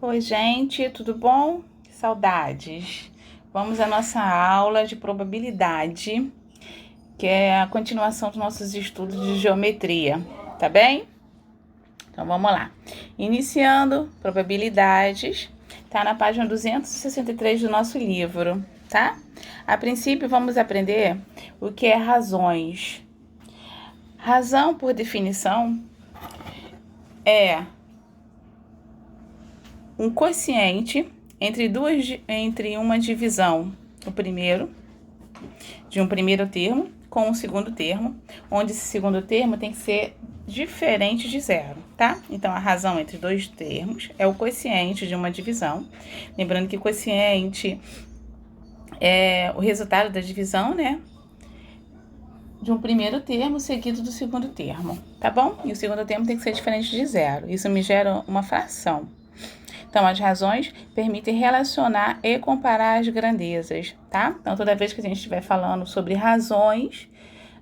Oi, gente, tudo bom? Saudades. Vamos à nossa aula de probabilidade, que é a continuação dos nossos estudos de geometria, tá bem? Então vamos lá. Iniciando probabilidades, tá na página 263 do nosso livro, tá? A princípio, vamos aprender o que é razões. Razão, por definição, é um quociente entre uma divisão, de um primeiro termo com um segundo termo, onde esse segundo termo tem que ser diferente de zero, tá? Então, a razão entre dois termos é o quociente de uma divisão. Lembrando que quociente é o resultado da divisão, né? De um primeiro termo seguido do segundo termo, tá bom? E o segundo termo tem que ser diferente de zero. Isso me gera uma fração. Então, as razões permitem relacionar e comparar as grandezas, tá? Então, toda vez que a gente estiver falando sobre razões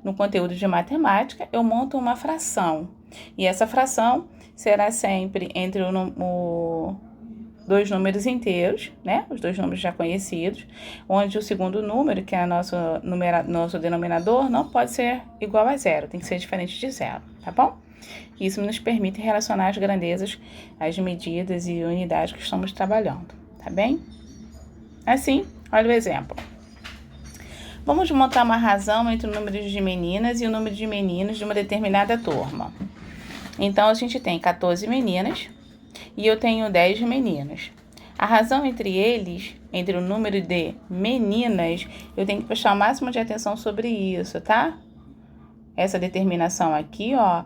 no conteúdo de matemática, eu monto uma fração. E essa fração será sempre entre dois números inteiros, né? Os dois números já conhecidos, onde o segundo número, que é nosso denominador, não pode ser igual a zero, tem que ser diferente de zero, tá bom? Isso nos permite relacionar as grandezas, as medidas e unidades que estamos trabalhando, tá bem? Assim, olha o exemplo. Vamos montar uma razão entre o número de meninas e o número de meninos de uma determinada turma. Então, a gente tem 14 meninas e eu tenho 10 meninos. A razão entre eles, entre o número de meninas, eu tenho que prestar o máximo de atenção sobre isso, tá? Essa determinação aqui, ó,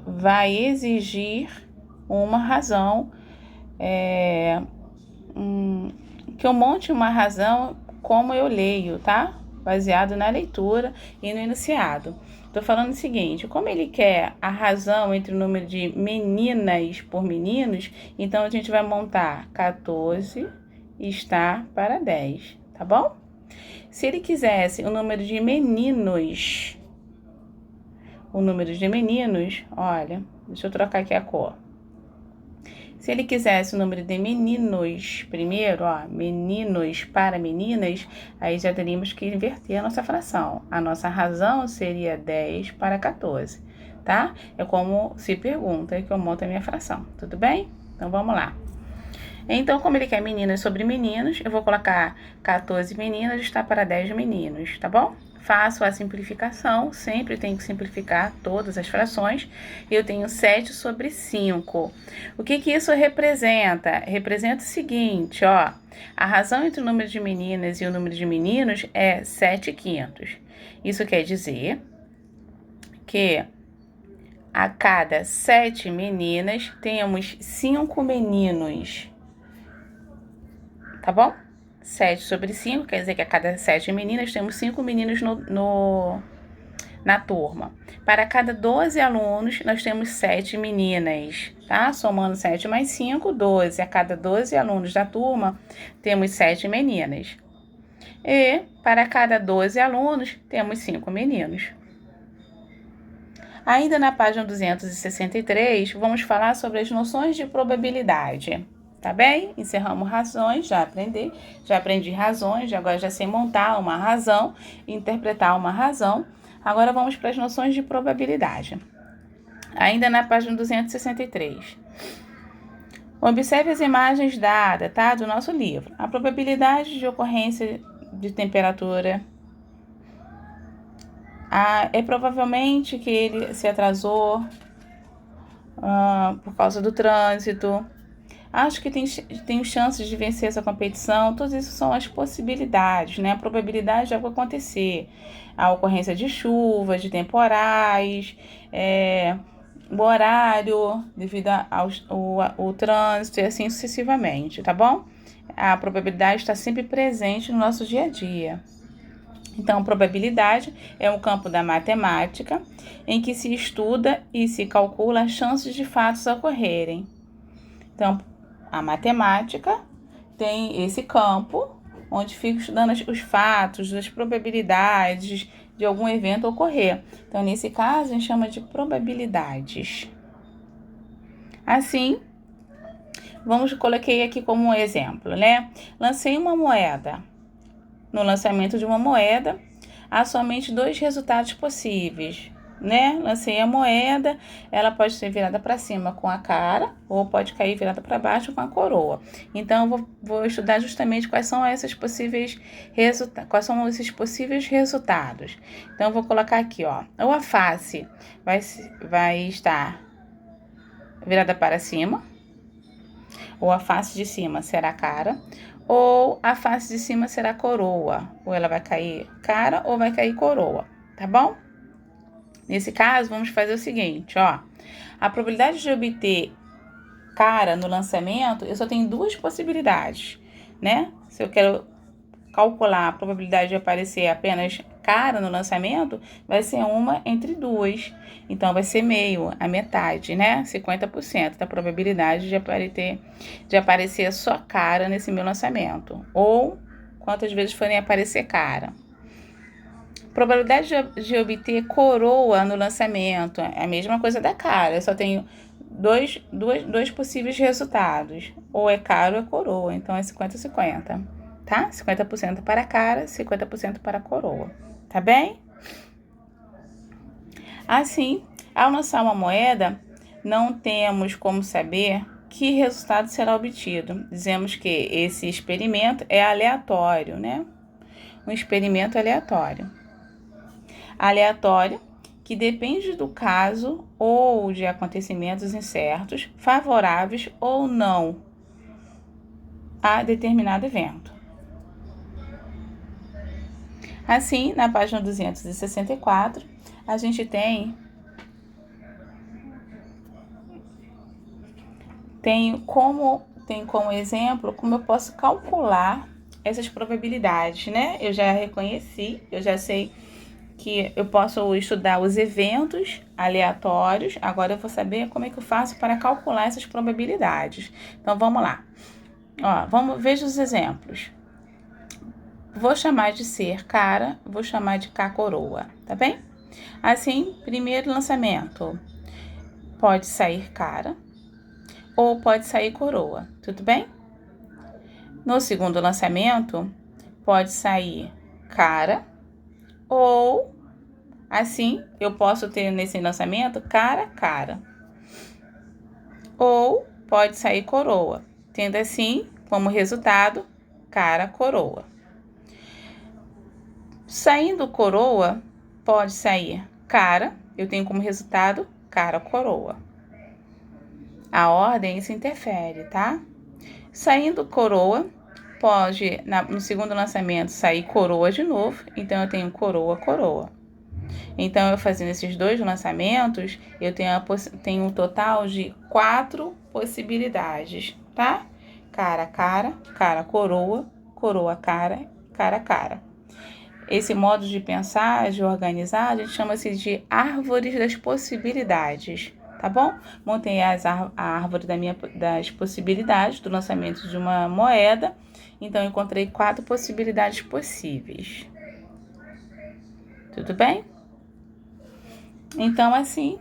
vai exigir uma razão, que eu monte uma razão como eu leio, tá? Baseado na leitura e no enunciado. Tô falando o seguinte, como ele quer a razão entre o número de meninas por meninos, então a gente vai montar 14 está para 10, tá bom? Se ele quisesse o número de meninos, olha, deixa eu trocar aqui a cor. Se ele quisesse o número de meninos primeiro, ó, meninos para meninas, aí já teríamos que inverter a nossa fração. A nossa razão seria 10 para 14, tá? É como se pergunta que eu monto a minha fração, tudo bem? Então, vamos lá. Então, como ele quer meninas sobre meninos, eu vou colocar 14 meninas está para 10 meninos, tá bom? Faço a simplificação, sempre tenho que simplificar todas as frações. Eu tenho 7 sobre 5. O que isso representa? Representa o seguinte, ó. A razão entre o número de meninas e o número de meninos é 7/5. Isso quer dizer que a cada 7 meninas temos 5 meninos. Tá bom? 7 sobre 5, quer dizer que a cada 7 meninas temos 5 meninos na turma. Para cada 12 alunos, nós temos 7 meninas, tá? Somando 7 mais 5, 12. A cada 12 alunos da turma, temos 7 meninas. E para cada 12 alunos, temos 5 meninos. Ainda na página 263, vamos falar sobre as noções de probabilidade. Tá bem? Encerramos razões, já aprendi razões, agora já sei montar uma razão, interpretar uma razão. Agora vamos para as noções de probabilidade. Ainda na página 263. Observe as imagens dadas, tá? Do nosso livro. A probabilidade de ocorrência de temperatura é provavelmente que ele se atrasou por causa do trânsito. Acho que tem chances de vencer essa competição. Todas isso são as possibilidades, né? A probabilidade de algo acontecer. A ocorrência de chuva, de temporais, o horário devido ao trânsito e assim sucessivamente, tá bom? A probabilidade está sempre presente no nosso dia a dia. Então, probabilidade é um campo da matemática em que se estuda e se calcula as chances de fatos ocorrerem. Então, a matemática tem esse campo onde fica estudando os fatos, as probabilidades de algum evento ocorrer. Então, nesse caso, a gente chama de probabilidades. Assim, Coloquei aqui como um exemplo, né? Lancei uma moeda. No lançamento de uma moeda, há somente 2 resultados possíveis, né? Lancei a moeda, ela pode ser virada para cima com a cara ou pode cair virada para baixo com a coroa. Então, eu vou estudar justamente quais são esses possíveis resultados. Então, eu vou colocar aqui, ó. Ou a face vai estar virada para cima, ou a face de cima será cara, ou a face de cima será coroa, ou ela vai cair cara ou vai cair coroa, tá bom? Nesse caso, vamos fazer o seguinte, ó. A probabilidade de obter cara no lançamento, eu só tenho 2 possibilidades, né? Se eu quero calcular a probabilidade de aparecer apenas cara no lançamento, vai ser uma entre 2. Então, vai ser meio, a metade, né? 50% da probabilidade de aparecer só cara nesse meu lançamento. Ou quantas vezes forem aparecer cara. Probabilidade de obter coroa no lançamento é a mesma coisa da cara. Eu só tenho dois possíveis resultados. Ou é cara ou é coroa. Então, é 50-50. Tá? 50% para a cara, 50% para a coroa. Tá bem? Assim, ao lançar uma moeda, não temos como saber que resultado será obtido. Dizemos que esse experimento é aleatório, né? Um experimento aleatório. Aleatório que depende do caso ou de acontecimentos incertos, favoráveis ou não a determinado evento. Assim, na página 264, a gente tem como exemplo como eu posso calcular essas probabilidades, né? Eu já reconheci, eu já sei que eu posso estudar os eventos aleatórios, agora eu vou saber como é que eu faço para calcular essas probabilidades. Então, vamos lá. Ó, veja os exemplos. Vou chamar de ser cara, vou chamar de cá coroa, tá bem? Assim, primeiro lançamento, pode sair cara ou pode sair coroa, tudo bem? No segundo lançamento, pode sair cara ou, assim, eu posso ter nesse lançamento cara. Ou pode sair coroa, tendo assim como resultado cara coroa. Saindo coroa, pode sair cara, eu tenho como resultado cara coroa. A ordem isso interfere, tá? Saindo coroa, pode no segundo lançamento sair coroa de novo, então eu tenho coroa. Então, eu fazendo esses 2 lançamentos, eu tenho um total de 4 possibilidades, tá? Cara, coroa, cara. Esse modo de pensar, de organizar, a gente chama-se de árvores das possibilidades, tá bom? Montei a árvore das possibilidades do lançamento de uma moeda, então encontrei 4 possibilidades possíveis. Tudo bem? Então, assim,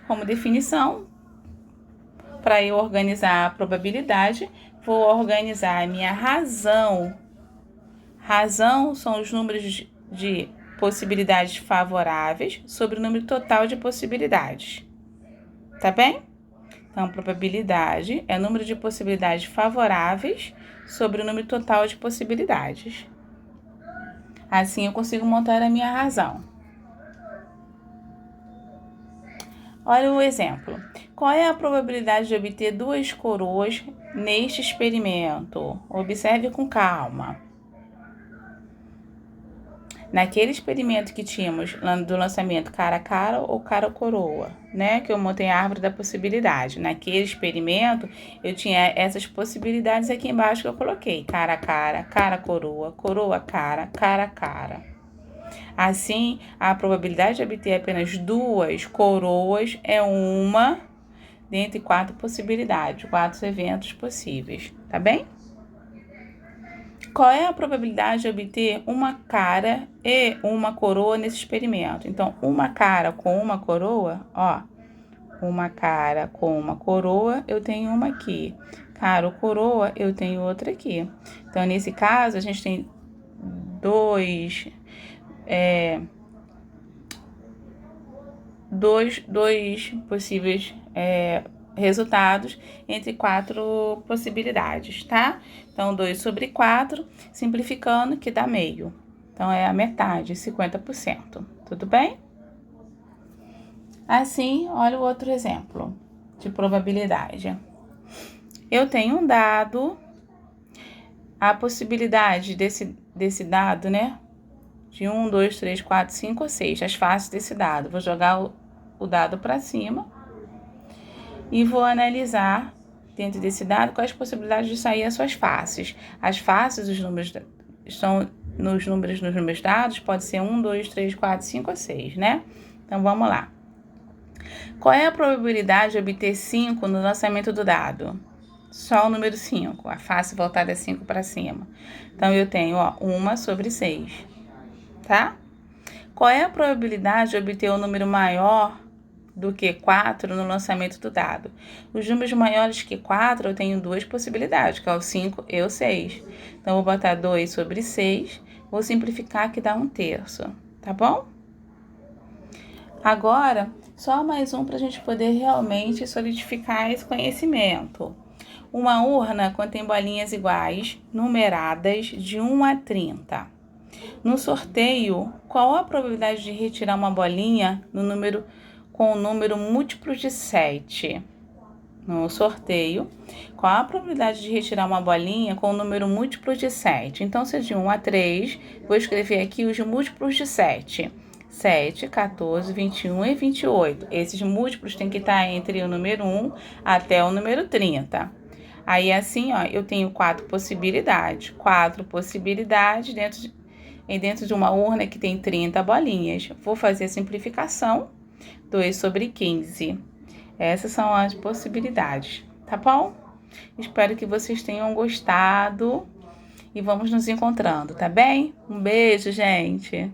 como definição, para eu organizar a probabilidade, vou organizar a minha razão. Razão são os números de possibilidades favoráveis sobre o número total de possibilidades. Tá bem? Então, probabilidade é o número de possibilidades favoráveis sobre o número total de possibilidades. Assim, eu consigo montar a minha razão. Olha o exemplo. Qual é a probabilidade de obter 2 coroas neste experimento? Observe com calma. Naquele experimento que tínhamos do lançamento cara ou cara coroa, né? Que eu montei a árvore da possibilidade. Naquele experimento, eu tinha essas possibilidades aqui embaixo que eu coloquei. Cara coroa, cara. Assim, a probabilidade de obter apenas 2 coroas é uma dentre 4 possibilidades, 4 eventos possíveis, tá bem? Qual é a probabilidade de obter uma cara e uma coroa nesse experimento? Então, uma cara com uma coroa, ó, uma cara com uma coroa, eu tenho uma aqui. Cara ou coroa, eu tenho outra aqui. Então, nesse caso, a gente tem dois possíveis resultados entre 4 possibilidades, tá? Então, 2 sobre 4, simplificando, que dá meio. Então, é a metade, 50%. Tudo bem? Assim, olha o outro exemplo de probabilidade. Eu tenho um dado, a possibilidade desse dado, né? De 1, 2, 3, 4, 5 ou 6, as faces desse dado. Vou jogar o dado para cima e vou analisar dentro desse dado quais as possibilidades de sair as suas faces. As faces, os números estão nos meus dados, pode ser 1, 2, 3, 4, 5 ou 6, né? Então, vamos lá. Qual é a probabilidade de obter 5 no lançamento do dado? Só o número 5, a face voltada 5 para cima. Então, eu tenho, 1 sobre 6, tá? Qual é a probabilidade de obter um número maior do que 4 no lançamento do dado? Os números maiores que 4, eu tenho 2 possibilidades, que é o 5 e o 6. Então, vou botar 2 sobre 6, vou simplificar que dá 1/3, tá bom? Agora, só mais um para a gente poder realmente solidificar esse conhecimento. Uma urna contém bolinhas iguais, numeradas de 1 a 30. No sorteio, qual a probabilidade de retirar uma bolinha com o número múltiplo de 7? No sorteio, qual a probabilidade de retirar uma bolinha com o número múltiplo de 7? Então, se é de 1 a 3, vou escrever aqui os múltiplos de 7. 7, 14, 21 e 28. Esses múltiplos têm que estar entre o número 1 até o número 30. Aí, assim, eu tenho 4 possibilidades. 4 possibilidades dentro de uma urna que tem 30 bolinhas. Vou fazer a simplificação. 2 sobre 15. Essas são as possibilidades, tá bom? Espero que vocês tenham gostado e vamos nos encontrando, tá bem? Um beijo, gente!